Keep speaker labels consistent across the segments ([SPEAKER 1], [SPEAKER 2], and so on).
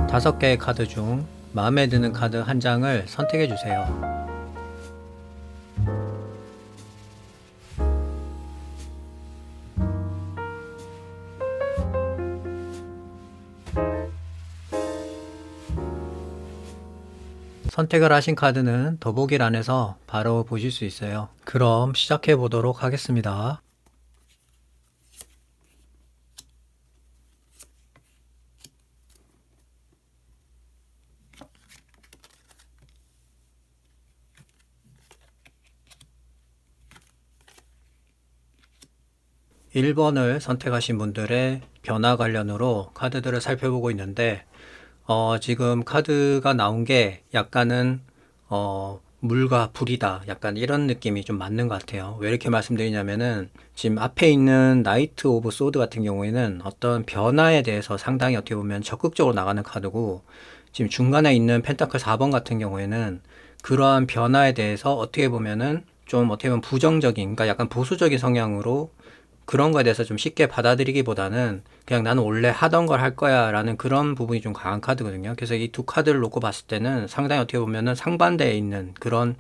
[SPEAKER 1] 5개의 카드 중 마음에 드는 카드 한 장을 선택해 주세요. 선택을 하신 카드는 더보기란에서 바로 보실 수 있어요. 그럼 시작해 보도록 하겠습니다. 1번을 선택하신 분들의 변화 관련으로 카드들을 살펴보고 있는데 지금 카드가 나온 게 약간은 물과 불이다, 약간 이런 느낌이 좀 맞는 것 같아요. 왜 이렇게 말씀드리냐면은 지금 앞에 있는 나이트 오브 소드 같은 경우에는 어떤 변화에 대해서 상당히 어떻게 보면 적극적으로 나가는 카드고, 지금 중간에 있는 펜타클 4번 같은 경우에는 그러한 변화에 대해서 어떻게 보면은 좀 어떻게 보면 부정적인, 그러니까 약간 보수적인 성향으로 그런 거에 대해서 좀 쉽게 받아들이기보다는 그냥 나는 원래 하던 걸 할 거야 라는 그런 부분이 좀 강한 카드거든요. 그래서 이 두 카드를 놓고 봤을 때는 상당히 어떻게 보면은 상반대에 있는 그런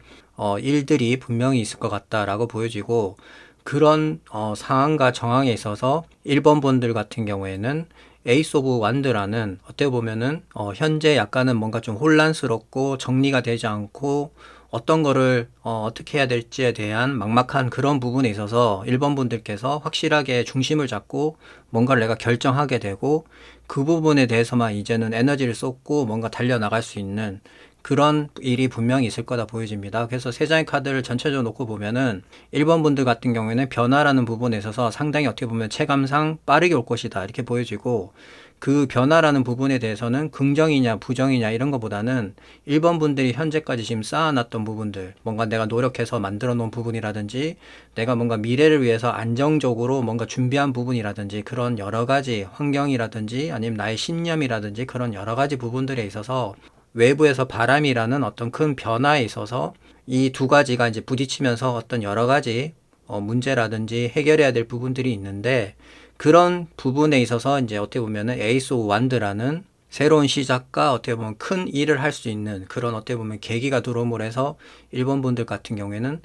[SPEAKER 1] 일들이 분명히 있을 것 같다라고 보여지고, 그런 상황과 정황에 있어서 1번 분들 같은 경우에는 에이스 오브 완드라는 어떻게 보면은 현재 약간은 뭔가 좀 혼란스럽고 정리가 되지 않고 어떤 거를 어떻게 해야 될지에 대한 막막한 그런 부분에 있어서 1번 분들께서 확실하게 중심을 잡고 뭔가를 내가 결정하게 되고, 그 부분에 대해서만 이제는 에너지를 쏟고 뭔가 달려나갈 수 있는 그런 일이 분명히 있을 거다 보여집니다. 그래서 세 장의 카드를 전체적으로 놓고 보면은 1번 분들 같은 경우에는 변화라는 부분에 있어서 상당히 어떻게 보면 체감상 빠르게 올 것이다 이렇게 보여지고, 그 변화라는 부분에 대해서는 긍정이냐 부정이냐 이런 것보다는 1번 분들이 현재까지 지금 쌓아놨던 부분들, 뭔가 내가 노력해서 만들어 놓은 부분이라든지 내가 뭔가 미래를 위해서 안정적으로 뭔가 준비한 부분이라든지 그런 여러 가지 환경이라든지 아니면 나의 신념이라든지 그런 여러 가지 부분들에 있어서 외부에서 바람이라는 어떤 큰 변화에 있어서 이 두 가지가 이제 부딪히면서 어떤 여러 가지 문제라든지 해결해야 될 부분들이 있는데, 그런 부분에 있어서 이제 어떻게 보면은 에이스 오브 완드라는 새로운 시작과 어떻게 보면 큰 일을 할 수 있는 그런 어떻게 보면 계기가 들어옴으로 해서 1번 분들 같은 경우에는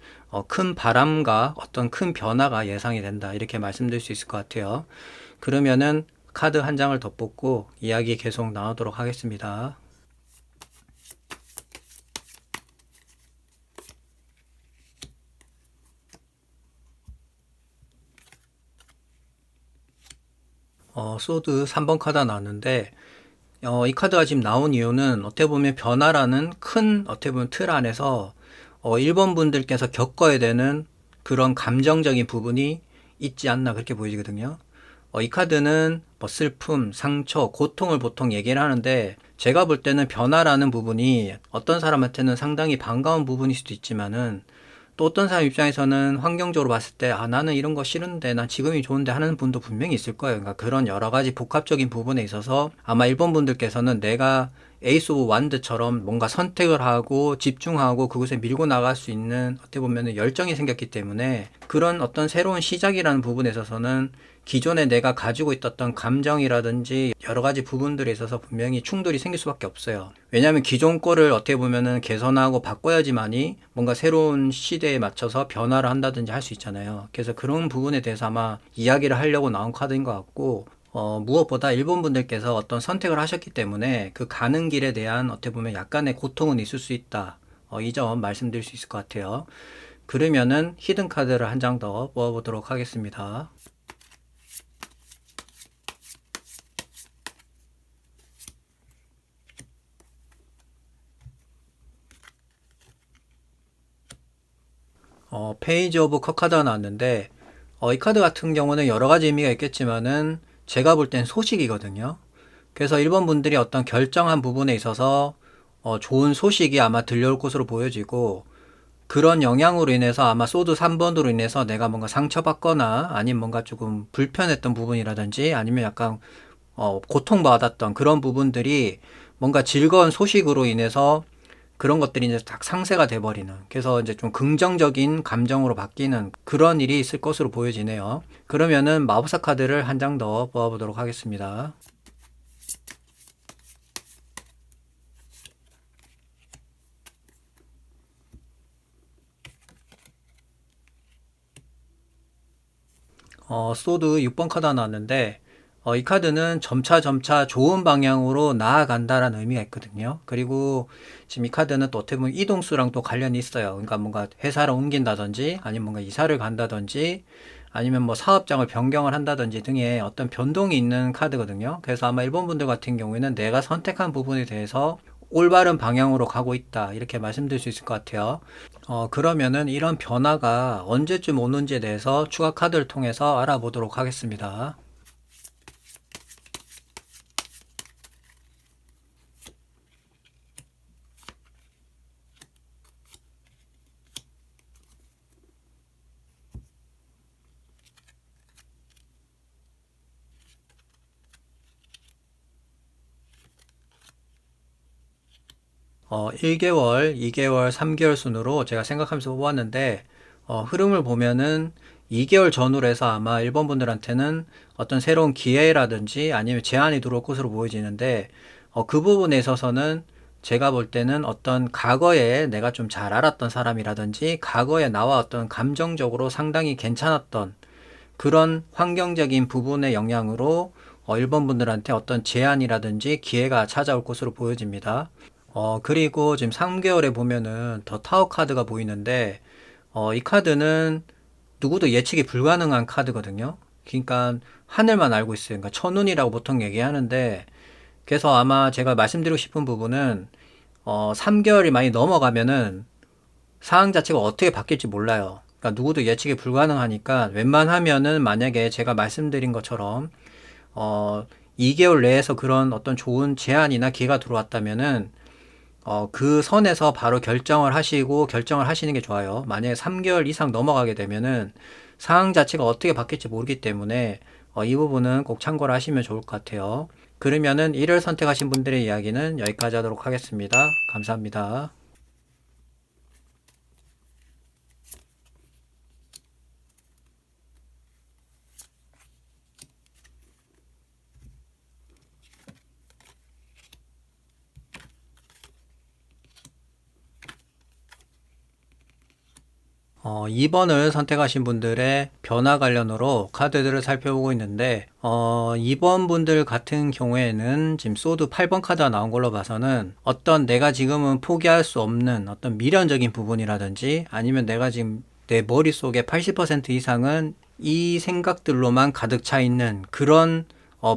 [SPEAKER 1] 큰 바람과 어떤 큰 변화가 예상이 된다 이렇게 말씀드릴 수 있을 것 같아요. 그러면은 카드 한 장을 더 뽑고 이야기 계속 나누도록 하겠습니다. 소드 3번 카드가 나왔는데, 이 카드가 지금 나온 이유는 어떻게 보면 변화라는 큰 어떻게 보면 틀 안에서 1번 분들께서 겪어야 되는 그런 감정적인 부분이 있지 않나 그렇게 보이거든요. 이 카드는 뭐 슬픔, 상처, 고통을 보통 얘기를 하는데, 제가 볼 때는 변화라는 부분이 어떤 사람한테는 상당히 반가운 부분일 수도 있지만은 또 어떤 사람 입장에서는 환경적으로 봤을 때, 아, 나는 이런 거 싫은데, 난 지금이 좋은데 하는 분도 분명히 있을 거예요. 그러니까 그런 여러 가지 복합적인 부분에 있어서 아마 일본 분들께서는 내가 에이스 오브 완드처럼 뭔가 선택을 하고 집중하고 그곳에 밀고 나갈 수 있는 어떻게 보면 열정이 생겼기 때문에 그런 어떤 새로운 시작이라는 부분에 있어서는 기존에 내가 가지고 있었던 감정이라든지 여러 가지 부분들에 있어서 분명히 충돌이 생길 수밖에 없어요. 왜냐하면 기존 거를 어떻게 보면은 개선하고 바꿔야지만이 뭔가 새로운 시대에 맞춰서 변화를 한다든지 할 수 있잖아요. 그래서 그런 부분에 대해서 아마 이야기를 하려고 나온 카드인 것 같고, 무엇보다 일본 분들께서 어떤 선택을 하셨기 때문에 그 가는 길에 대한 어떻게 보면 약간의 고통은 있을 수 있다. 이 점 말씀드릴 수 있을 것 같아요. 그러면은 히든 카드를 한 장 더 뽑아보도록 하겠습니다. 페이지 오브 컵 카드가 나왔는데, 이 카드 같은 경우는 여러 가지 의미가 있겠지만은 제가 볼 땐 소식이거든요. 그래서 일본 분들이 어떤 결정한 부분에 있어서 좋은 소식이 아마 들려올 것으로 보여지고, 그런 영향으로 인해서 아마 소드 3번으로 인해서 내가 뭔가 상처받거나 아니면 뭔가 조금 불편했던 부분이라든지 아니면 약간 고통받았던 그런 부분들이 뭔가 즐거운 소식으로 인해서 그런 것들이 이제 딱 상쇄가 돼버리는, 그래서 이제 좀 긍정적인 감정으로 바뀌는 그런 일이 있을 것으로 보여지네요. 그러면은 마법사 카드를 한 장 더 뽑아보도록 하겠습니다. 소드 6번 카드 나왔는데, 이 카드는 점차 좋은 방향으로 나아간다라는 의미가 있거든요. 그리고 지금 이 카드는 또 어떻게 보면 이동수랑 또 관련이 있어요. 그러니까 뭔가 회사를 옮긴다든지, 아니면 뭔가 이사를 간다든지, 아니면 뭐 사업장을 변경을 한다든지 등의 어떤 변동이 있는 카드거든요. 그래서 아마 일본 분들 같은 경우에는 내가 선택한 부분에 대해서 올바른 방향으로 가고 있다. 이렇게 말씀드릴 수 있을 것 같아요. 그러면은 이런 변화가 언제쯤 오는지에 대해서 추가 카드를 통해서 알아보도록 하겠습니다. 1개월, 2개월, 3개월 순으로 제가 생각하면서 뽑았는데, 흐름을 보면은 2개월 전후로 해서 아마 일본 분들한테는 어떤 새로운 기회라든지 아니면 제안이 들어올 것으로 보여지는데, 그 부분에 있어서는 제가 볼 때는 어떤 과거에 내가 좀 잘 알았던 사람이라든지, 과거에 나와 어떤 감정적으로 상당히 괜찮았던 그런 환경적인 부분의 영향으로 일본 분들한테 어떤 제안이라든지 기회가 찾아올 것으로 보여집니다. 그리고 지금 3개월에 보면은 더 타워 카드가 보이는데, 이 카드는 누구도 예측이 불가능한 카드거든요. 그러니까 하늘만 알고 있어요. 그러니까 천운이라고 보통 얘기하는데, 그래서 아마 제가 말씀드리고 싶은 부분은, 3개월이 많이 넘어가면은 상황 자체가 어떻게 바뀔지 몰라요. 그러니까 누구도 예측이 불가능하니까 웬만하면은 만약에 제가 말씀드린 것처럼, 2개월 내에서 그런 어떤 좋은 제안이나 기회가 들어왔다면은 그 선에서 바로 결정을 하시는 게 좋아요. 만약에 3개월 이상 넘어가게 되면은 상황 자체가 어떻게 바뀔지 모르기 때문에 이 부분은 꼭 참고를 하시면 좋을 것 같아요. 그러면은 이를 선택하신 분들의 이야기는 여기까지 하도록 하겠습니다. 감사합니다. 2번을 선택하신 분들의 변화 관련으로 카드들을 살펴보고 있는데, 2번 분들 같은 경우에는 지금 소드 8번 카드가 나온 걸로 봐서는 어떤 내가 지금은 포기할 수 없는 어떤 미련적인 부분이라든지 아니면 내가 지금 내 머릿속에 80% 이상은 이 생각들로만 가득 차 있는 그런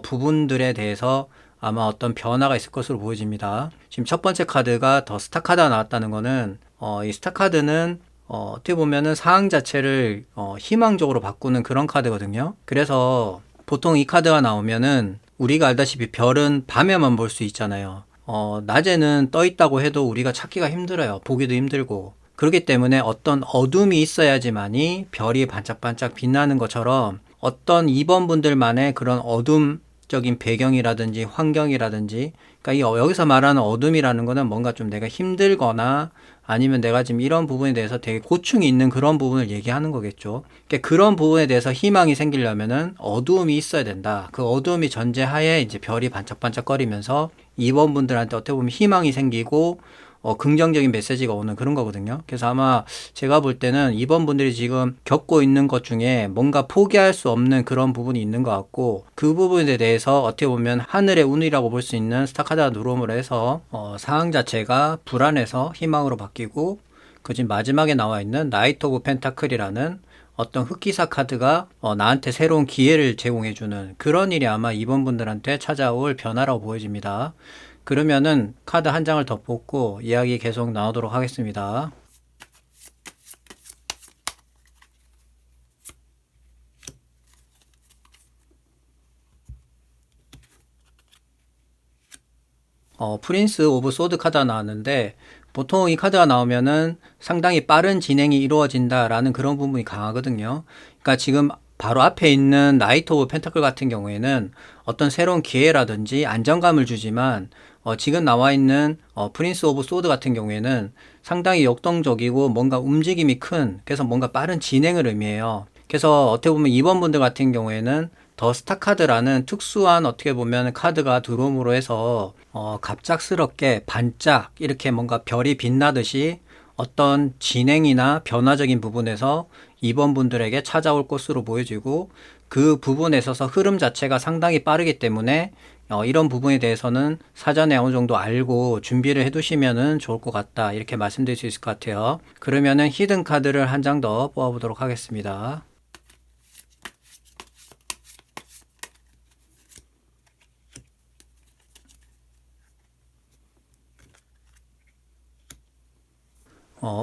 [SPEAKER 1] 부분들에 대해서 아마 어떤 변화가 있을 것으로 보여집니다. 지금 첫 번째 카드가 더 스타 카드가 나왔다는 거는 이 스타 카드는 어떻게 보면은 상황 자체를 희망적으로 바꾸는 그런 카드거든요. 그래서 보통 이 카드가 나오면은 우리가 알다시피 별은 밤에만 볼 수 있잖아요. 낮에는 떠 있다고 해도 우리가 찾기가 힘들어요. 보기도 힘들고. 그렇기 때문에 어떤 어둠이 있어야지만이 별이 반짝반짝 빛나는 것처럼 어떤 2번 분들만의 그런 어둠적인 배경이라든지 환경이라든지, 그러니까 여기서 말하는 어둠이라는 거는 뭔가 좀 내가 힘들거나 아니면 내가 지금 이런 부분에 대해서 되게 고충이 있는 그런 부분을 얘기하는 거겠죠. 그러니까 그런 부분에 대해서 희망이 생기려면은 어두움이 있어야 된다. 그 어두움이 전제하에 이제 별이 반짝반짝거리면서 2번 분들한테 어떻게 보면 희망이 생기고 긍정적인 메시지가 오는 그런 거거든요. 그래서 아마 제가 볼 때는 이번 분들이 지금 겪고 있는 것 중에 뭔가 포기할 수 없는 그런 부분이 있는 것 같고, 그 부분에 대해서 어떻게 보면 하늘의 운이라고 볼 수 있는 스타카드가 누름으로 해서 상황 자체가 불안해서 희망으로 바뀌고, 그 지금 마지막에 나와 있는 나이트 오브 펜타클이라는 어떤 흑기사 카드가 나한테 새로운 기회를 제공해주는 그런 일이 아마 이번 분들한테 찾아올 변화라고 보여집니다. 그러면은 카드 한 장을 더 뽑고 이야기 계속 나누도록 하겠습니다. 프린스 오브 소드 카드가 나왔는데, 보통 이 카드가 나오면은 상당히 빠른 진행이 이루어진다라는 그런 부분이 강하거든요. 그러니까 지금 바로 앞에 있는 나이트 오브 펜타클 같은 경우에는 어떤 새로운 기회라든지 안정감을 주지만, 지금 나와 있는 프린스 오브 소드 같은 경우에는 상당히 역동적이고 뭔가 움직임이 큰, 그래서 뭔가 빠른 진행을 의미해요. 그래서 어떻게 보면 2번 분들 같은 경우에는 더 스타 카드라는 특수한 어떻게 보면 카드가 들어옴으로 해서 갑작스럽게 반짝 이렇게 뭔가 별이 빛나듯이 어떤 진행이나 변화적인 부분에서 2번 분들에게 찾아올 것으로 보여지고, 그 부분에 있어서 흐름 자체가 상당히 빠르기 때문에 이런 부분에 대해서는 사전에 어느 정도 알고 준비를 해 두시면은 좋을 것 같다. 이렇게 말씀드릴 수 있을 것 같아요. 그러면은 히든 카드를 한 장 더 뽑아 보도록 하겠습니다.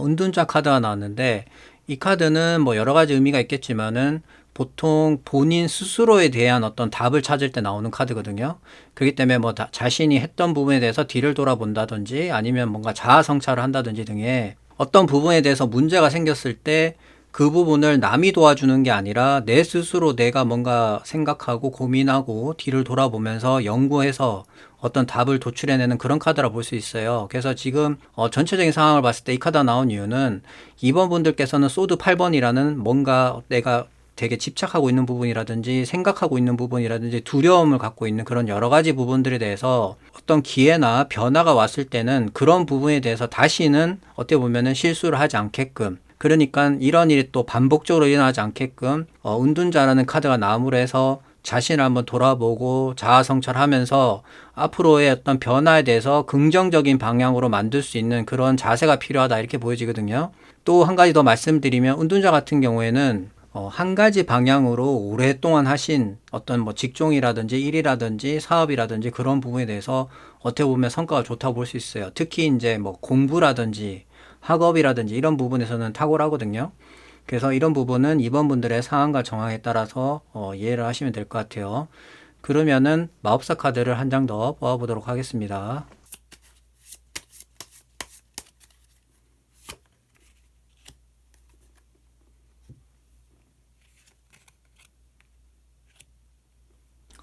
[SPEAKER 1] 은둔자 카드가 나왔는데 이 카드는 뭐 여러 가지 의미가 있겠지만은 보통 본인 스스로에 대한 어떤 답을 찾을 때 나오는 카드거든요. 그렇기 때문에 뭐 자신이 했던 부분에 대해서 뒤를 돌아본다든지 아니면 뭔가 자아 성찰을 한다든지 등의 어떤 부분에 대해서 문제가 생겼을 때 그 부분을 남이 도와주는 게 아니라 내 스스로 내가 뭔가 생각하고 고민하고 뒤를 돌아보면서 연구해서 어떤 답을 도출해내는 그런 카드라 볼 수 있어요. 그래서 지금 전체적인 상황을 봤을 때 이 카드가 나온 이유는 2번 분들께서는 소드 8번이라는 뭔가 내가 되게 집착하고 있는 부분이라든지 생각하고 있는 부분이라든지 두려움을 갖고 있는 그런 여러 가지 부분들에 대해서 어떤 기회나 변화가 왔을 때는 그런 부분에 대해서 다시는 어떻게 보면은 실수를 하지 않게끔, 그러니까 이런 일이 또 반복적으로 일어나지 않게끔 은둔자라는 카드가 나옴으로 해서 자신을 한번 돌아보고 자아 성찰하면서 앞으로의 어떤 변화에 대해서 긍정적인 방향으로 만들 수 있는 그런 자세가 필요하다 이렇게 보여지거든요. 또 한 가지 더 말씀드리면 은둔자 같은 경우에는 한 가지 방향으로 오랫동안 하신 어떤 뭐 직종이라든지 일이라든지 사업이라든지 그런 부분에 대해서 어떻게 보면 성과가 좋다고 볼 수 있어요. 특히 이제 뭐 공부라든지 학업이라든지 이런 부분에서는 탁월하거든요. 그래서 이런 부분은 이번 분들의 상황과 정황에 따라서 이해를 하시면 될 것 같아요. 그러면은 마법사 카드를 한 장 더 뽑아보도록 하겠습니다.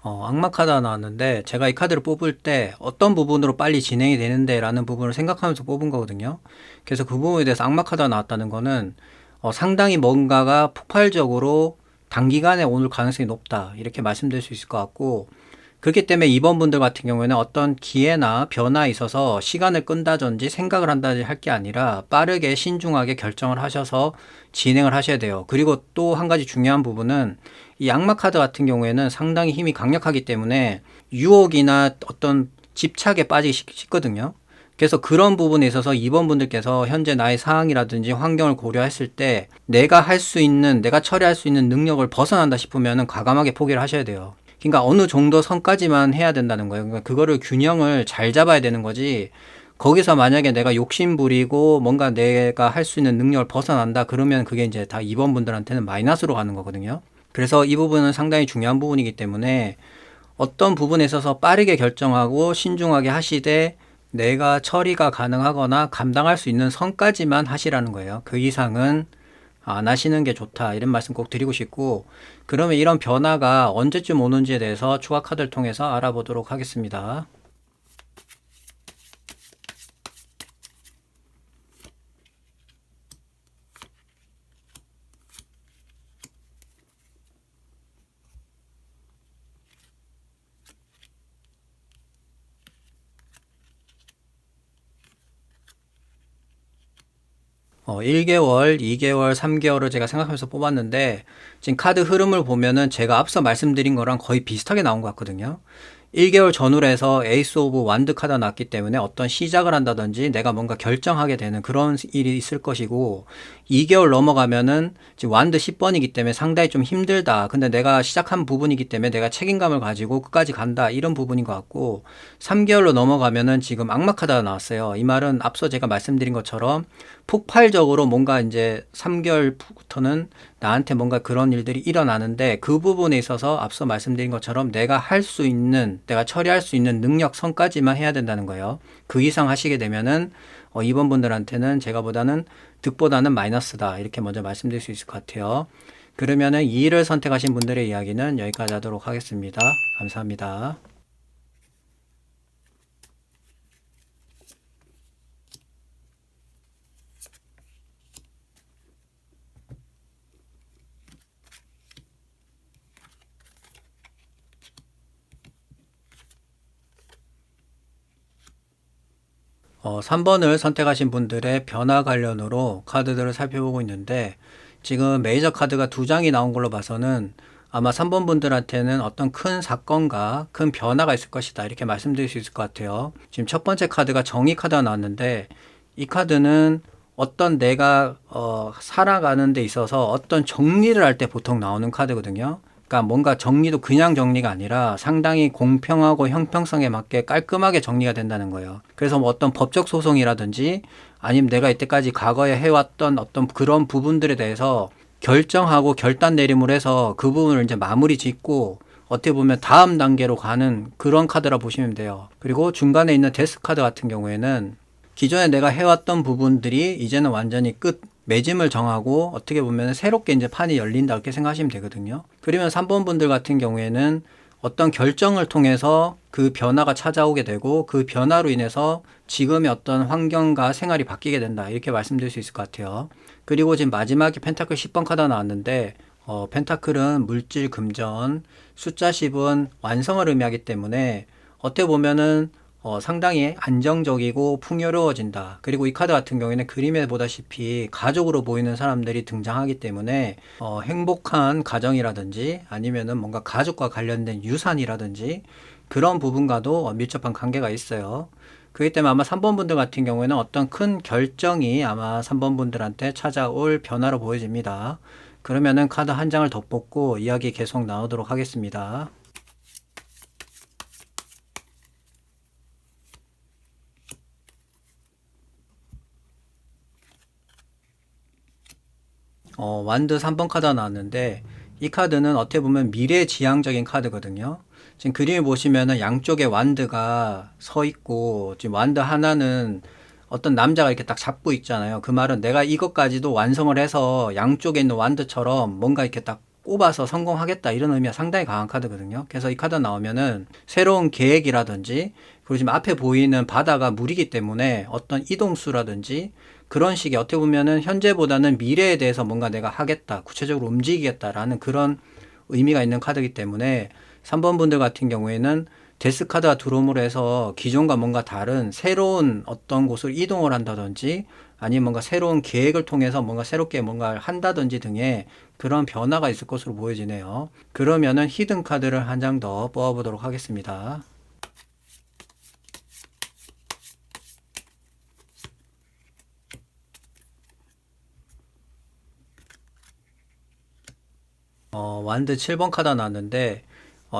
[SPEAKER 1] 악마 카드가 나왔는데 제가 이 카드를 뽑을 때 어떤 부분으로 빨리 진행이 되는데 라는 부분을 생각하면서 뽑은 거거든요. 그래서 그 부분에 대해서 악마 카드가 나왔다는 거는 상당히 뭔가가 폭발적으로 단기간에 오를 가능성이 높다 이렇게 말씀드릴 수 있을 것 같고, 그렇기 때문에 이번 분들 같은 경우에는 어떤 기회나 변화에 있어서 시간을 끈다든지 생각을 한다든지 할 게 아니라 빠르게 신중하게 결정을 하셔서 진행을 하셔야 돼요. 그리고 또 한 가지 중요한 부분은 이 악마 카드 같은 경우에는 상당히 힘이 강력하기 때문에 유혹이나 어떤 집착에 빠지기 쉽거든요. 그래서 그런 부분에 있어서 이번 분들께서 현재 나의 상황이라든지 환경을 고려했을 때 내가 할 수 있는, 내가 처리할 수 있는 능력을 벗어난다 싶으면 과감하게 포기를 하셔야 돼요. 그러니까 어느 정도 선까지만 해야 된다는 거예요. 그러니까 그거를 균형을 잘 잡아야 되는 거지. 거기서 만약에 내가 욕심 부리고 뭔가 내가 할 수 있는 능력을 벗어난다 그러면 그게 이제 다 2번 분들한테는 마이너스로 가는 거거든요. 그래서 이 부분은 상당히 중요한 부분이기 때문에 어떤 부분에 있어서 빠르게 결정하고 신중하게 하시되 내가 처리가 가능하거나 감당할 수 있는 선까지만 하시라는 거예요. 그 이상은 안 하시는 게 좋다 이런 말씀 꼭 드리고 싶고, 그러면 이런 변화가 언제쯤 오는지에 대해서 추가 카드를 통해서 알아보도록 하겠습니다. 어, 1개월, 2개월, 3개월을 제가 생각하면서 뽑았는데 지금 카드 흐름을 보면은 제가 앞서 말씀드린 거랑 거의 비슷하게 나온 것 같거든요. 1개월 전후로 해서 에이스 오브 완드 카드가 났기 때문에 어떤 시작을 한다든지 내가 뭔가 결정하게 되는 그런 일이 있을 것이고, 2개월 넘어가면은 지금 완드 10번이기 때문에 상당히 좀 힘들다. 근데 내가 시작한 부분이기 때문에 내가 책임감을 가지고 끝까지 간다. 이런 부분인 것 같고, 3개월로 넘어가면은 지금 악마 카드가 나왔어요. 이 말은 앞서 제가 말씀드린 것처럼 폭발적으로 뭔가 이제 3개월부터는 나한테 뭔가 그런 일들이 일어나는데 그 부분에 있어서 앞서 말씀드린 것처럼 내가 할 수 있는, 내가 처리할 수 있는 능력 선까지만 해야 된다는 거예요. 그 이상 하시게 되면은 이번 분들한테는 제가 보다는 득보다는 마이너스다 이렇게 먼저 말씀드릴 수 있을 것 같아요. 그러면은 2를 선택하신 분들의 이야기는 여기까지 하도록 하겠습니다. 감사합니다. 어, 3번을 선택하신 분들의 변화 관련으로 카드들을 살펴보고 있는데 지금 메이저 카드가 두 장이 나온 걸로 봐서는 아마 3번 분들한테는 어떤 큰 사건과 큰 변화가 있을 것이다. 이렇게 말씀드릴 수 있을 것 같아요. 지금 첫 번째 카드가 정의 카드가 나왔는데 이 카드는 어떤 내가 살아가는 데 있어서 어떤 정리를 할 때 보통 나오는 카드거든요. 그러니까 뭔가 정리도 그냥 정리가 아니라 상당히 공평하고 형평성에 맞게 깔끔하게 정리가 된다는 거예요. 그래서 뭐 어떤 법적 소송이라든지 아니면 내가 이때까지 과거에 해왔던 어떤 그런 부분들에 대해서 결정하고 결단 내림을 해서 그 부분을 이제 마무리 짓고 어떻게 보면 다음 단계로 가는 그런 카드라 보시면 돼요. 그리고 중간에 있는 데스 카드 같은 경우에는 기존에 내가 해왔던 부분들이 이제는 완전히 끝, 매짐을 정하고 어떻게 보면 새롭게 이제 판이 열린다 이렇게 생각하시면 되거든요. 그러면 3번 분들 같은 경우에는 어떤 결정을 통해서 그 변화가 찾아오게 되고 그 변화로 인해서 지금의 어떤 환경과 생활이 바뀌게 된다 이렇게 말씀드릴 수 있을 것 같아요. 그리고 지금 마지막에 펜타클 10번 카드가 나왔는데 펜타클은 물질 금전, 숫자 10은 완성을 의미하기 때문에 어떻게 보면은 상당히 안정적이고 풍요로워진다. 그리고 이 카드 같은 경우에는 그림에 보다시피 가족으로 보이는 사람들이 등장하기 때문에 행복한 가정이라든지 아니면은 뭔가 가족과 관련된 유산이라든지 그런 부분과도 밀접한 관계가 있어요. 그렇기 때문에 아마 3번 분들 같은 경우에는 어떤 큰 결정이 아마 3번 분들한테 찾아올 변화로 보여집니다. 그러면은 카드 한 장을 더 뽑고 이야기 계속 나누도록 하겠습니다. 완드 3번 카드가 나왔는데 이 카드는 어떻게 보면 미래지향적인 카드거든요. 지금 그림을 보시면은 양쪽에 완드가 서 있고 지금 완드 하나는 어떤 남자가 이렇게 딱 잡고 있잖아요. 그 말은 내가 이것까지도 완성을 해서 양쪽에 있는 완드처럼 뭔가 이렇게 딱 꼽아서 성공하겠다 이런 의미가 상당히 강한 카드거든요. 그래서 이 카드 나오면은 새로운 계획이라든지 그리고 지금 앞에 보이는 바다가 물이기 때문에 어떤 이동수라든지 그런 식의 어떻게 보면은 현재보다는 미래에 대해서 뭔가 내가 하겠다, 구체적으로 움직이겠다라는 그런 의미가 있는 카드이기 때문에 3번 분들 같은 경우에는 데스 카드가 들어옴으로 해서 기존과 뭔가 다른 새로운 어떤 곳을 이동을 한다든지 아니면 뭔가 새로운 계획을 통해서 뭔가 새롭게 뭔가를 한다든지 등의 그런 변화가 있을 것으로 보여지네요. 그러면은 히든 카드를 한 장 더 뽑아보도록 하겠습니다. 완드 7번 카드가 나왔는데,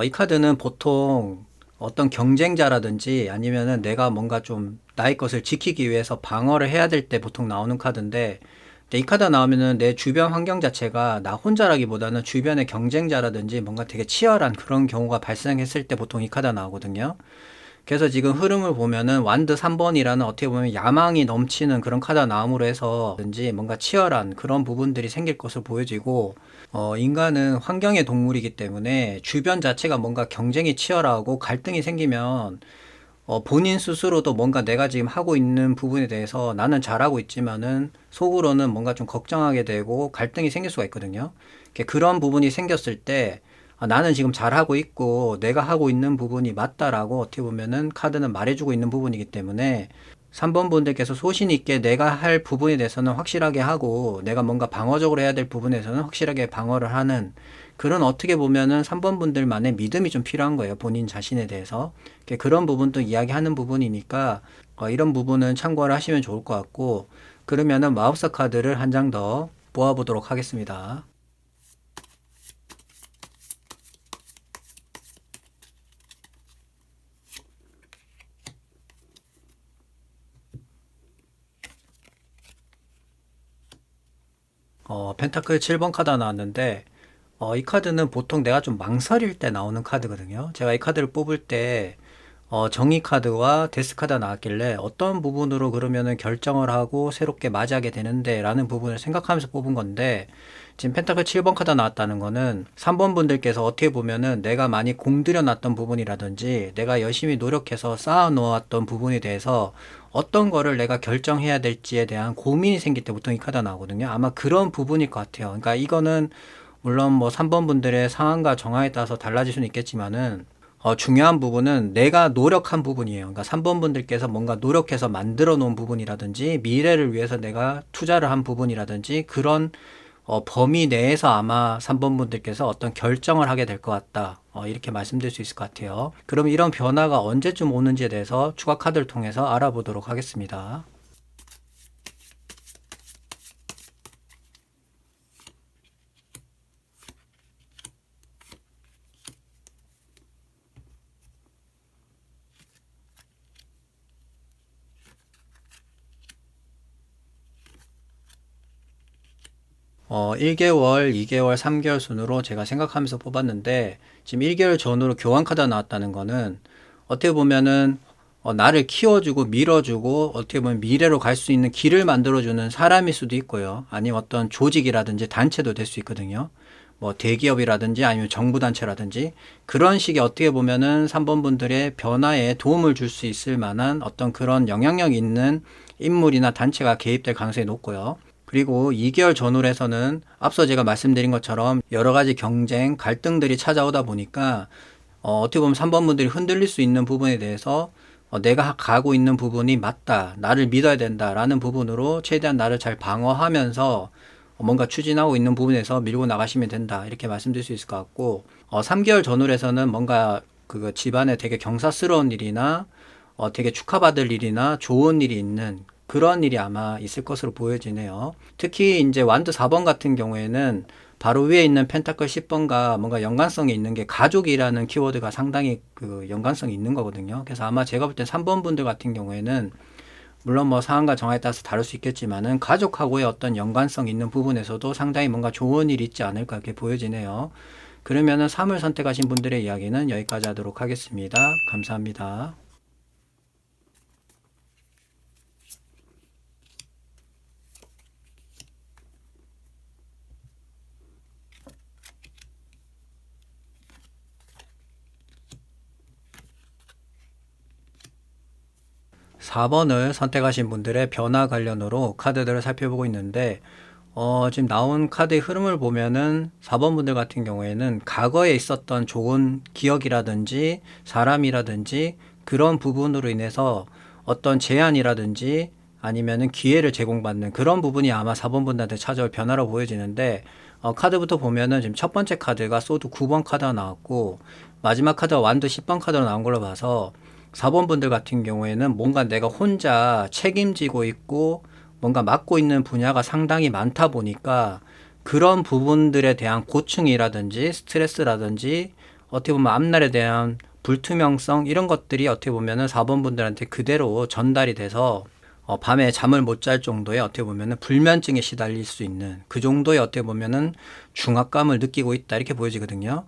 [SPEAKER 1] 이 카드는 보통 어떤 경쟁자라든지 아니면은 내가 뭔가 좀 나의 것을 지키기 위해서 방어를 해야 될 때 보통 나오는 카드인데, 근데 이 카드가 나오면은 내 주변 환경 자체가 나 혼자라기보다는 주변의 경쟁자라든지 뭔가 되게 치열한 그런 경우가 발생했을 때 보통 이 카드가 나오거든요. 그래서 지금 흐름을 보면은 완드 3번이라는 어떻게 보면 야망이 넘치는 그런 카드가 나옴으로 해서 든지 뭔가 치열한 그런 부분들이 생길 것으로 보여지고 인간은 환경의 동물이기 때문에 주변 자체가 뭔가 경쟁이 치열하고 갈등이 생기면 본인 스스로도 뭔가 내가 지금 하고 있는 부분에 대해서 나는 잘하고 있지만은 속으로는 뭔가 좀 걱정하게 되고 갈등이 생길 수가 있거든요. 그런 부분이 생겼을 때 나는 지금 잘하고 있고 내가 하고 있는 부분이 맞다라고 어떻게 보면은 카드는 말해주고 있는 부분이기 때문에 3번 분들께서 소신 있게 내가 할 부분에 대해서는 확실하게 하고 내가 뭔가 방어적으로 해야 될 부분에서는 확실하게 방어를 하는 그런 어떻게 보면은 3번 분들만의 믿음이 좀 필요한 거예요. 본인 자신에 대해서. 그런 부분도 이야기하는 부분이니까 이런 부분은 참고를 하시면 좋을 것 같고 그러면은 마법사 카드를 한 장 더 모아보도록 하겠습니다. 펜타클 7번 카드가 나왔는데 이 카드는 보통 내가 좀 망설일 때 나오는 카드거든요. 제가 이 카드를 뽑을 때 정의 카드와 데스 카드가 나왔길래 어떤 부분으로 그러면은 결정을 하고 새롭게 맞이하게 되는데 라는 부분을 생각하면서 뽑은 건데 지금 펜타클 7번 카드가 나왔다는 거는 3번 분들께서 어떻게 보면은 내가 많이 공들여 놨던 부분이라든지 내가 열심히 노력해서 쌓아 놓았던 부분에 대해서 어떤 거를 내가 결정해야 될지에 대한 고민이 생길 때 보통 이 카드가 나오거든요. 아마 그런 부분일 것 같아요. 그러니까 이거는 물론 뭐 3번 분들의 상황과 정황에 따라서 달라질 수는 있겠지만은 중요한 부분은 내가 노력한 부분이에요. 그러니까 3번 분들께서 뭔가 노력해서 만들어 놓은 부분이라든지 미래를 위해서 내가 투자를 한 부분이라든지 그런 범위 내에서 아마 3번 분들께서 어떤 결정을 하게 될 것 같다. 이렇게 말씀드릴 수 있을 것 같아요. 그럼 이런 변화가 언제쯤 오는지에 대해서 추가 카드를 통해서 알아보도록 하겠습니다. 어, 1개월, 2개월, 3개월 순으로 제가 생각하면서 뽑았는데 지금 1개월 전으로 교환 카드가 나왔다는 거는 어떻게 보면은 나를 키워주고 밀어주고 어떻게 보면 미래로 갈 수 있는 길을 만들어주는 사람일 수도 있고요. 아니면 어떤 조직이라든지 단체도 될 수 있거든요. 뭐 대기업이라든지 아니면 정부 단체라든지 그런 식의 어떻게 보면은 3번 분들의 변화에 도움을 줄 수 있을 만한 어떤 그런 영향력 있는 인물이나 단체가 개입될 가능성이 높고요. 그리고 2개월 전후에서는 앞서 제가 말씀드린 것처럼 여러 가지 경쟁, 갈등들이 찾아오다 보니까 어떻게 보면 3번 분들이 흔들릴 수 있는 부분에 대해서 내가 가고 있는 부분이 맞다, 나를 믿어야 된다라는 부분으로 최대한 나를 잘 방어하면서 뭔가 추진하고 있는 부분에서 밀고 나가시면 된다 이렇게 말씀드릴 수 있을 것 같고 3개월 전후에서는 뭔가 그 집안에 되게 경사스러운 일이나 되게 축하받을 일이나 좋은 일이 있는 그런 일이 아마 있을 것으로 보여지네요. 특히 이제 완드 4번 같은 경우에는 바로 위에 있는 펜타클 10번과 뭔가 연관성이 있는 게 가족이라는 키워드가 상당히 그 연관성이 있는 거거든요. 그래서 아마 제가 볼 땐 3번 분들 같은 경우에는 물론 뭐 상황과 정황에 따라서 다를 수 있겠지만은 가족하고의 어떤 연관성 있는 부분에서도 상당히 뭔가 좋은 일이 있지 않을까 이렇게 보여지네요. 그러면은 3을 선택하신 분들의 이야기는 여기까지 하도록 하겠습니다. 감사합니다. 4번을 선택하신 분들의 변화 관련으로 카드들을 살펴보고 있는데, 지금 나온 카드의 흐름을 보면은 4번 분들 같은 경우에는 과거에 있었던 좋은 기억이라든지 사람이라든지 그런 부분으로 인해서 어떤 제안이라든지 아니면은 기회를 제공받는 그런 부분이 아마 4번 분들한테 찾아올 변화로 보여지는데, 카드부터 보면은 지금 첫 번째 카드가 소드 9번 카드가 나왔고, 마지막 카드가 완드 10번 카드로 나온 걸로 봐서 4번 분들 같은 경우에는 뭔가 내가 혼자 책임지고 있고 뭔가 맡고 있는 분야가 상당히 많다 보니까 그런 부분들에 대한 고충이라든지 스트레스라든지 어떻게 보면 앞날에 대한 불투명성 이런 것들이 어떻게 보면은 4번 분들한테 그대로 전달이 돼서 밤에 잠을 못 잘 정도의 어떻게 보면은 불면증에 시달릴 수 있는 그 정도의 어떻게 보면은 중압감을 느끼고 있다 이렇게 보여지거든요.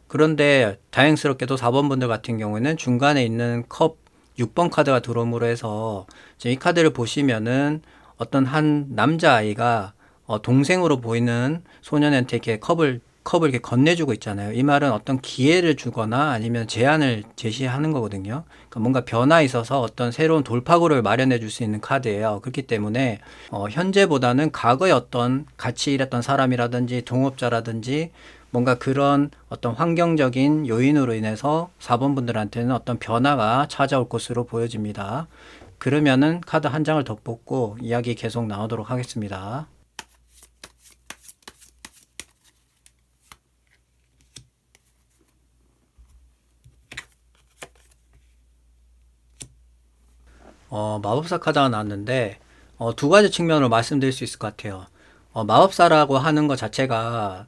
[SPEAKER 1] 그런데 다행스럽게도 4번 분들 같은 경우에는 중간에 있는 컵 6번 카드가 들어옴으로 해서 이 카드를 보시면은 어떤 한 남자아이가 동생으로 보이는 소년한테 이렇게 컵을 이렇게 건네주고 있잖아요. 이 말은 어떤 기회를 주거나 아니면 제안을 제시하는 거거든요. 그러니까 뭔가 변화에 있어서 어떤 새로운 돌파구를 마련해 줄 수 있는 카드예요. 그렇기 때문에 현재보다는 과거에 어떤 같이 일했던 사람이라든지 동업자라든지 뭔가 그런 어떤 환경적인 요인으로 인해서 4번 분들한테는 어떤 변화가 찾아올 것으로 보여집니다. 그러면은 카드 한 장을 더 뽑고 이야기 계속 나오도록 하겠습니다. 마법사 카드가 나왔는데, 두 가지 측면으로 말씀드릴 수 있을 것 같아요. 마법사라고 하는 것 자체가,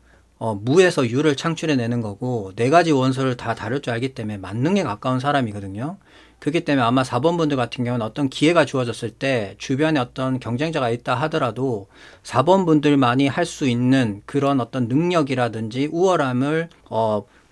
[SPEAKER 1] 무에서 유를 창출해내는 거고, 네 가지 원소를 다 다룰 줄 알기 때문에 만능에 가까운 사람이거든요. 그렇기 때문에 아마 4번 분들 같은 경우는 어떤 기회가 주어졌을 때, 주변에 어떤 경쟁자가 있다 하더라도, 4번 분들만이 할 수 있는 그런 어떤 능력이라든지 우월함을,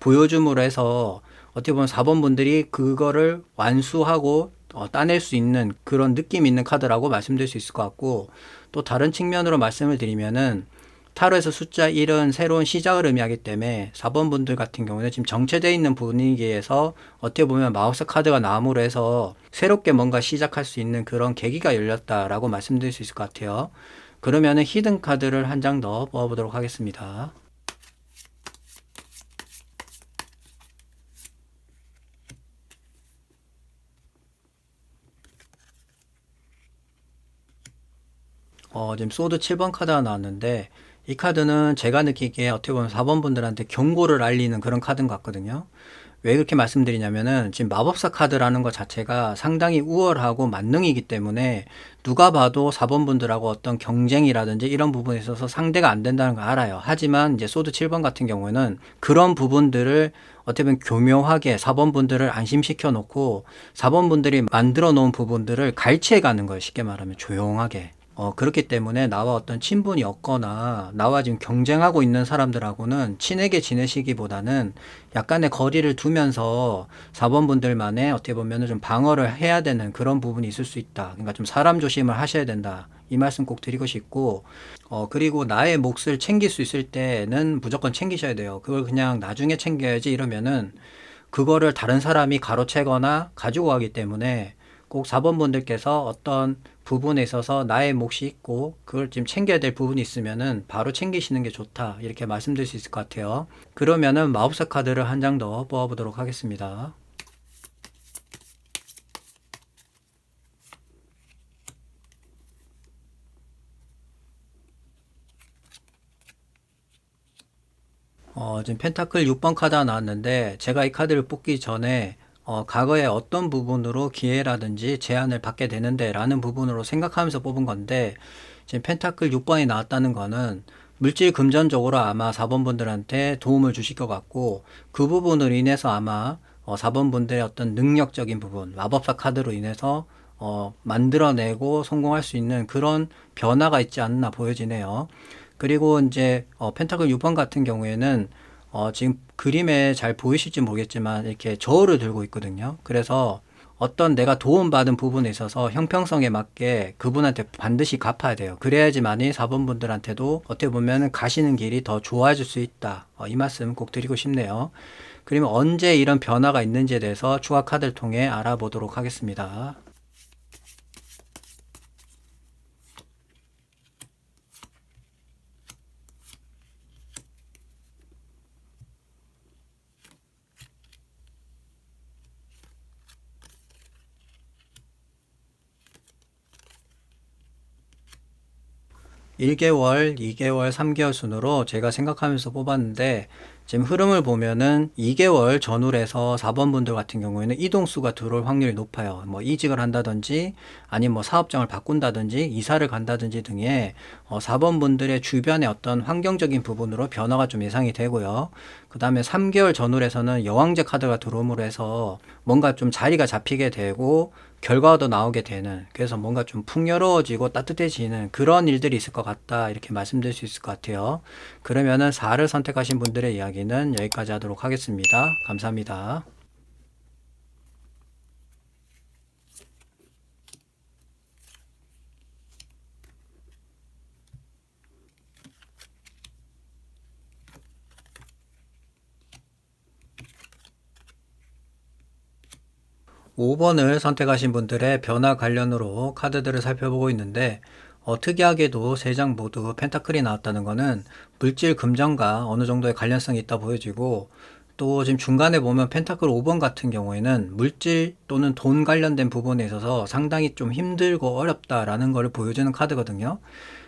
[SPEAKER 1] 보여줌으로 해서, 어떻게 보면 4번 분들이 그거를 완수하고 따낼 수 있는 그런 느낌 있는 카드라고 말씀드릴 수 있을 것 같고 또 다른 측면으로 말씀을 드리면은 타로에서 숫자 1은 새로운 시작을 의미하기 때문에 4번 분들 같은 경우는 지금 정체되어 있는 분위기에서 어떻게 보면 마우스 카드가 나옴으로 해서 새롭게 뭔가 시작할 수 있는 그런 계기가 열렸다라고 말씀드릴 수 있을 것 같아요. 그러면은 히든 카드를 한 장 더 뽑아보도록 하겠습니다. 지금 소드 7번 카드가 나왔는데 이 카드는 제가 느끼기에 어떻게 보면 4번 분들한테 경고를 알리는 그런 카드인 것 같거든요. 왜 그렇게 말씀드리냐면은 지금 마법사 카드라는 것 자체가 상당히 우월하고 만능이기 때문에 누가 봐도 4번 분들하고 어떤 경쟁이라든지 이런 부분에 있어서 상대가 안 된다는 걸 알아요. 하지만 이제 소드 7번 같은 경우에는 그런 부분들을 어떻게 보면 교묘하게 4번 분들을 안심시켜 놓고 4번 분들이 만들어 놓은 부분들을 갈취해 가는 거예요. 쉽게 말하면 조용하게. 그렇기 때문에 나와 어떤 친분이 없거나 나와 지금 경쟁하고 있는 사람들하고는 친하게 지내시기보다는 약간의 거리를 두면서 4번 분들만의 어떻게 보면 좀 방어를 해야 되는 그런 부분이 있을 수 있다. 그러니까 좀 사람 조심을 하셔야 된다. 이 말씀 꼭 드리고 싶고, 그리고 나의 몫을 챙길 수 있을 때는 무조건 챙기셔야 돼요. 그걸 그냥 나중에 챙겨야지 이러면은 그거를 다른 사람이 가로채거나 가지고 가기 때문에 꼭 4번 분들께서 어떤 부분에 있어서 나의 몫이 있고 그걸 지금 챙겨야 될 부분이 있으면은 바로 챙기시는 게 좋다. 이렇게 말씀드릴 수 있을 것 같아요. 그러면은 마법사 카드를 한 장 더 뽑아보도록 하겠습니다. 지금 펜타클 6번 카드가 나왔는데 제가 이 카드를 뽑기 전에 과거에 어떤 부분으로 기회라든지 제한을 받게 되는데 라는 부분으로 생각하면서 뽑은 건데 지금 펜타클 6번이 나왔다는 거는 물질 금전적으로 아마 4번 분들한테 도움을 주실 것 같고 그 부분으로 인해서 아마 4번 분들의 어떤 능력적인 부분, 마법사 카드로 인해서 만들어내고 성공할 수 있는 그런 변화가 있지 않나 보여지네요. 그리고 이제 펜타클 6번 같은 경우에는 지금 그림에 잘 보이실지 모르겠지만 이렇게 저울을 들고 있거든요. 그래서 어떤 내가 도움받은 부분에 있어서 형평성에 맞게 그분한테 반드시 갚아야 돼요. 그래야지만이 4번 분들한테도 어떻게 보면 가시는 길이 더 좋아질 수 있다. 이 말씀 꼭 드리고 싶네요. 그러면 언제 이런 변화가 있는지에 대해서 추가 카드를 통해 알아보도록 하겠습니다. 1개월, 2개월, 3개월 순으로 제가 생각하면서 뽑았는데 지금 흐름을 보면은 2개월 전후에서 4번 분들 같은 경우에는 이동수가 들어올 확률이 높아요. 뭐 이직을 한다든지 아니면 뭐 사업장을 바꾼다든지 이사를 간다든지 등의 4번 분들의 주변의 어떤 환경적인 부분으로 변화가 좀 예상이 되고요. 그 다음에 3개월 전후에서는 여왕제 카드가 들어옴으로 해서 뭔가 좀 자리가 잡히게 되고 결과도 나오게 되는, 그래서 뭔가 좀 풍요로워지고 따뜻해지는 그런 일들이 있을 것 같다, 이렇게 말씀드릴 수 있을 것 같아요. 그러면은 4를 선택하신 분들의 이야기는 여기까지 하도록 하겠습니다. 감사합니다. 5번을 선택하신 분들의 변화 관련으로 카드들을 살펴보고 있는데 특이하게도 3장 모두 펜타클이 나왔다는 것은 물질 금전과 어느 정도의 관련성이 있다 보여지고, 또 지금 중간에 보면 펜타클 5번 같은 경우에는 물질 또는 돈 관련된 부분에 있어서 상당히 좀 힘들고 어렵다라는 것을 보여주는 카드거든요.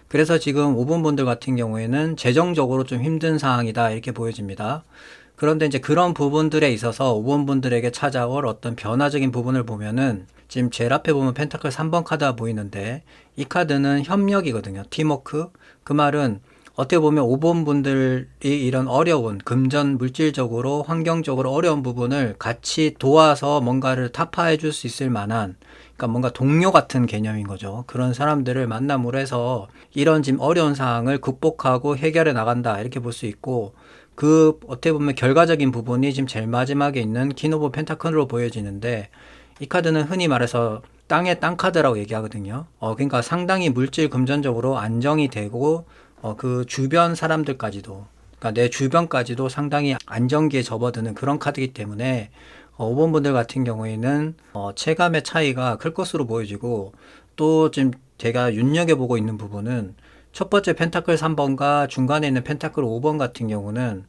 [SPEAKER 1] 그래서 지금 5번 분들 같은 경우에는 재정적으로 좀 힘든 상황이다, 이렇게 보여집니다. 그런데 이제 그런 부분들에 있어서 5번 분들에게 찾아올 어떤 변화적인 부분을 보면은 지금 제일 앞에 보면 펜타클 3번 카드가 보이는데 이 카드는 협력이거든요. 팀워크. 그 말은 어떻게 보면 5번 분들이 이런 어려운 금전 물질적으로 환경적으로 어려운 부분을 같이 도와서 뭔가를 타파해 줄 수 있을 만한, 그러니까 뭔가 동료 같은 개념인 거죠. 그런 사람들을 만남으로 해서 이런 지금 어려운 상황을 극복하고 해결해 나간다, 이렇게 볼 수 있고, 그 어떻게 보면 결과적인 부분이 지금 제일 마지막에 있는 킹 오브 펜타클로 보여지는데 이 카드는 흔히 말해서 땅의 땅 카드라고 얘기하거든요. 그러니까 상당히 물질 금전적으로 안정이 되고 그 주변 사람들까지도, 그러니까 내 주변까지도 상당히 안정기에 접어드는 그런 카드이기 때문에 5번 분들 같은 경우에는 체감의 차이가 클 것으로 보여지고, 또 지금 제가 눈여겨보고 있는 부분은 첫 번째 펜타클 3번과 중간에 있는 펜타클 5번 같은 경우는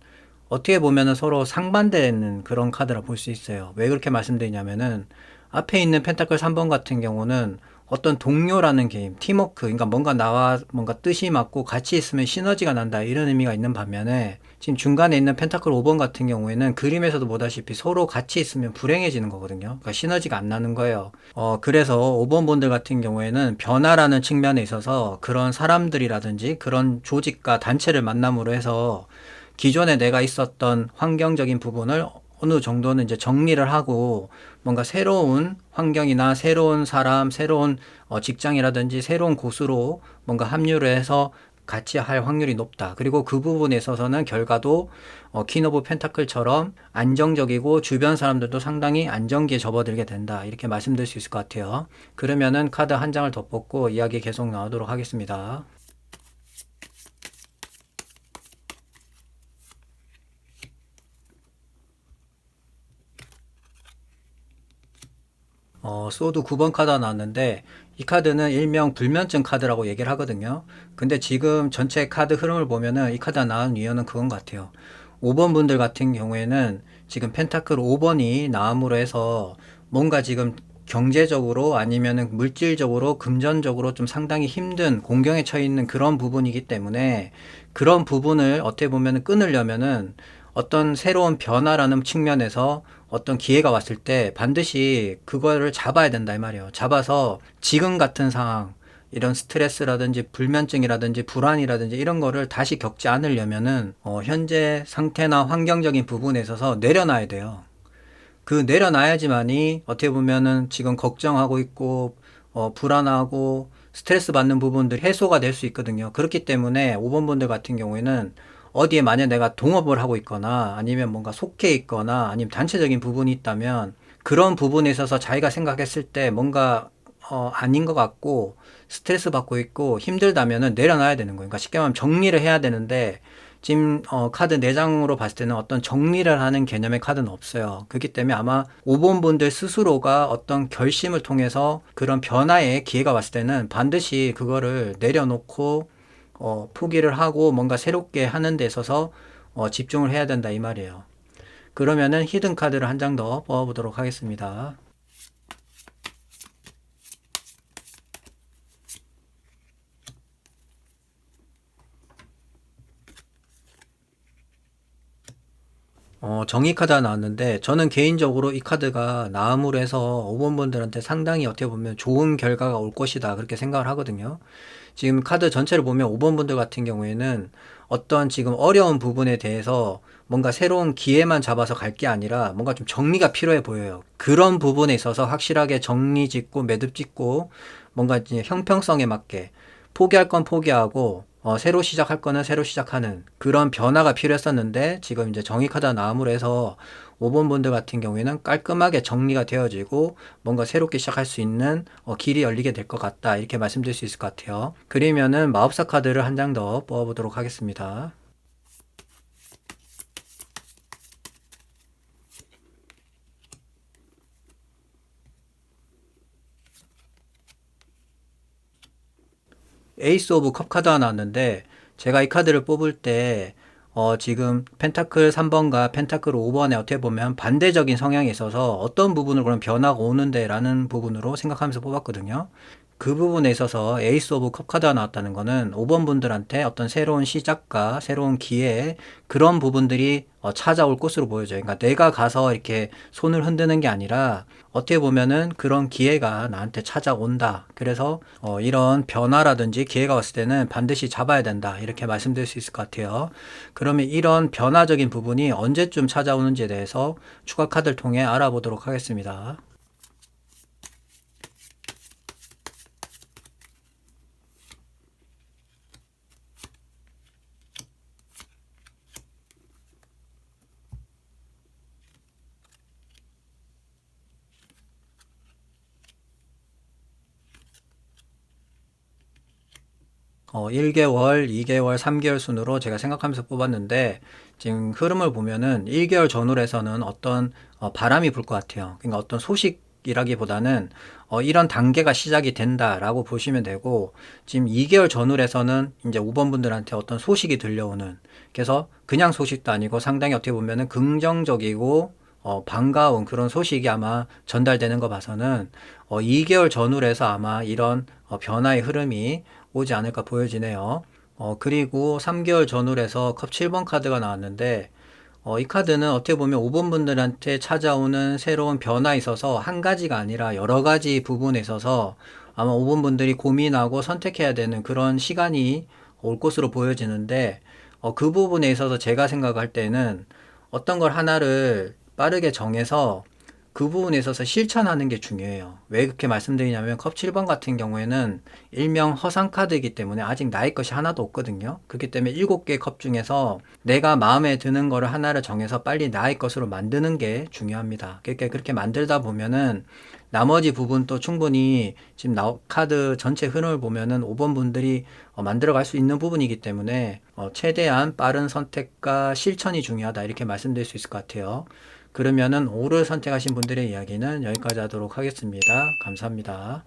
[SPEAKER 1] 어떻게 보면 서로 상반되는 그런 카드라 볼 수 있어요. 왜 그렇게 말씀드리냐면은 앞에 있는 펜타클 3번 같은 경우는 어떤 동료라는 게임, 팀워크, 그러니까 뭔가 나와 뭔가 뜻이 맞고 같이 있으면 시너지가 난다 이런 의미가 있는 반면에 지금 중간에 있는 펜타클 5번 같은 경우에는 그림에서도 보다시피 서로 같이 있으면 불행해지는 거거든요. 그러니까 시너지가 안 나는 거예요. 그래서 5번 분들 같은 경우에는 변화라는 측면에 있어서 그런 사람들이라든지 그런 조직과 단체를 만남으로 해서 기존에 내가 있었던 환경적인 부분을 어느 정도는 이제 정리를 하고 뭔가 새로운 환경이나 새로운 사람, 새로운 직장이라든지 새로운 곳으로 뭔가 합류를 해서 같이 할 확률이 높다. 그리고 그 부분에 있어서는 결과도 퀸 오브 펜타클처럼 안정적이고 주변 사람들도 상당히 안정기에 접어들게 된다. 이렇게 말씀드릴 수 있을 것 같아요. 그러면은 카드 한 장을 더 뽑고 이야기 계속 나오도록 하겠습니다. 소드 9번 카드가 나왔는데 이 카드는 일명 불면증 카드라고 얘기를 하거든요. 근데 지금 전체 카드 흐름을 보면은 이 카드가 나온 이유는 그건 것 같아요. 5번 분들 같은 경우에는 지금 펜타클 5번이 나옴으로 해서 뭔가 지금 경제적으로 아니면은 물질적으로 금전적으로 좀 상당히 힘든 공경에 처해 있는 그런 부분이기 때문에 그런 부분을 어떻게 보면은 끊으려면은 어떤 새로운 변화라는 측면에서 어떤 기회가 왔을 때 반드시 그거를 잡아야 된다 이 말이에요. 잡아서 지금 같은 상황, 이런 스트레스라든지 불면증이라든지 불안이라든지 이런 거를 다시 겪지 않으려면은 현재 상태나 환경적인 부분에 있어서 내려놔야 돼요. 그 내려놔야지만이 어떻게 보면은 지금 걱정하고 있고 불안하고 스트레스 받는 부분들 해소가 될 수 있거든요. 그렇기 때문에 5번 분들 같은 경우에는 어디에 만약 내가 동업을 하고 있거나 아니면 뭔가 속해 있거나 아니면 단체적인 부분이 있다면 그런 부분에 있어서 자기가 생각했을 때 뭔가 아닌 것 같고 스트레스 받고 있고 힘들다면은 내려놔야 되는 거예요. 그러니까 쉽게 말하면 정리를 해야 되는데 지금 카드 4장으로 봤을 때는 어떤 정리를 하는 개념의 카드는 없어요. 그렇기 때문에 아마 5번 분들 스스로가 어떤 결심을 통해서 그런 변화의 기회가 왔을 때는 반드시 그거를 내려놓고 포기를 하고 뭔가 새롭게 하는 데 있어서 집중을 해야 된다 이 말이에요. 그러면은 히든 카드를 한 장 더 뽑아보도록 하겠습니다. 정의 카드가 나왔는데 저는 개인적으로 이 카드가 나옴으로 해서 5번 분들한테 상당히 어떻게 보면 좋은 결과가 올 것이다 그렇게 생각을 하거든요. 지금 카드 전체를 보면 5번 분들 같은 경우에는 어떤 지금 어려운 부분에 대해서 뭔가 새로운 기회만 잡아서 갈 게 아니라 뭔가 좀 정리가 필요해 보여요. 그런 부분에 있어서 확실하게 정리 짓고 매듭 짓고 뭔가 이제 형평성에 맞게 포기할 건 포기하고 새로 시작할 거는 새로 시작하는 그런 변화가 필요했었는데 지금 이제 정의 카드가 나옴으로 해서 5번 분들 같은 경우에는 깔끔하게 정리가 되어지고 뭔가 새롭게 시작할 수 있는 길이 열리게 될 것 같다 이렇게 말씀드릴 수 있을 것 같아요. 그러면은 마법사 카드를 한 장 더 뽑아보도록 하겠습니다. 에이스 오브 컵 카드가 나왔는데 제가 이 카드를 뽑을 때 지금 펜타클 3번과 펜타클 5번에 어떻게 보면 반대적인 성향이 있어서 어떤 부분을 그럼 변화가 오는데 라는 부분으로 생각하면서 뽑았거든요. 그 부분에 있어서 에이스 오브 컵 카드가 나왔다는 거는 5번 분들한테 어떤 새로운 시작과 새로운 기회 그런 부분들이 찾아올 것으로 보여져요. 그러니까 내가 가서 이렇게 손을 흔드는 게 아니라 어떻게 보면은 그런 기회가 나한테 찾아온다. 그래서 이런 변화라든지 기회가 왔을 때는 반드시 잡아야 된다. 이렇게 말씀드릴 수 있을 것 같아요. 그러면 이런 변화적인 부분이 언제쯤 찾아오는지에 대해서 추가 카드를 통해 알아보도록 하겠습니다. 1개월, 2개월, 3개월 순으로 제가 생각하면서 뽑았는데 지금 흐름을 보면은 1개월 전후로 해서는 어떤 바람이 불 것 같아요. 그러니까 어떤 소식이라기보다는 이런 단계가 시작이 된다라고 보시면 되고 지금 2개월 전후로 해서는 이제 5번 분들한테 어떤 소식이 들려오는 그래서 그냥 소식도 아니고 상당히 어떻게 보면은 긍정적이고 반가운 그런 소식이 아마 전달되는 거 봐서는 2개월 전후로 해서 아마 이런 변화의 흐름이 오지 않을까 보여지네요. 그리고 3개월 전후로 해서 컵 7번 카드가 나왔는데 이 카드는 어떻게 보면 5번 분들한테 찾아오는 새로운 변화에 있어서 한 가지가 아니라 여러 가지 부분에 있어서 아마 5번 분들이 고민하고 선택해야 되는 그런 시간이 올 것으로 보여지는데 그 부분에 있어서 제가 생각할 때는 어떤 걸 하나를 빠르게 정해서 그 부분에 있어서 실천하는 게 중요해요. 왜 그렇게 말씀드리냐면 컵 7번 같은 경우에는 일명 허상 카드이기 때문에 아직 나의 것이 하나도 없거든요. 그렇기 때문에 7개 컵 중에서 내가 마음에 드는 거를 하나를 정해서 빨리 나의 것으로 만드는 게 중요합니다. 그렇게 만들다 보면은 나머지 부분도 충분히 지금 카드 전체 흐름을 보면은 5번 분들이 만들어갈 수 있는 부분이기 때문에 최대한 빠른 선택과 실천이 중요하다 이렇게 말씀드릴 수 있을 것 같아요. 그러면은 O를 선택하신 분들의 이야기는 여기까지 하도록 하겠습니다. 감사합니다.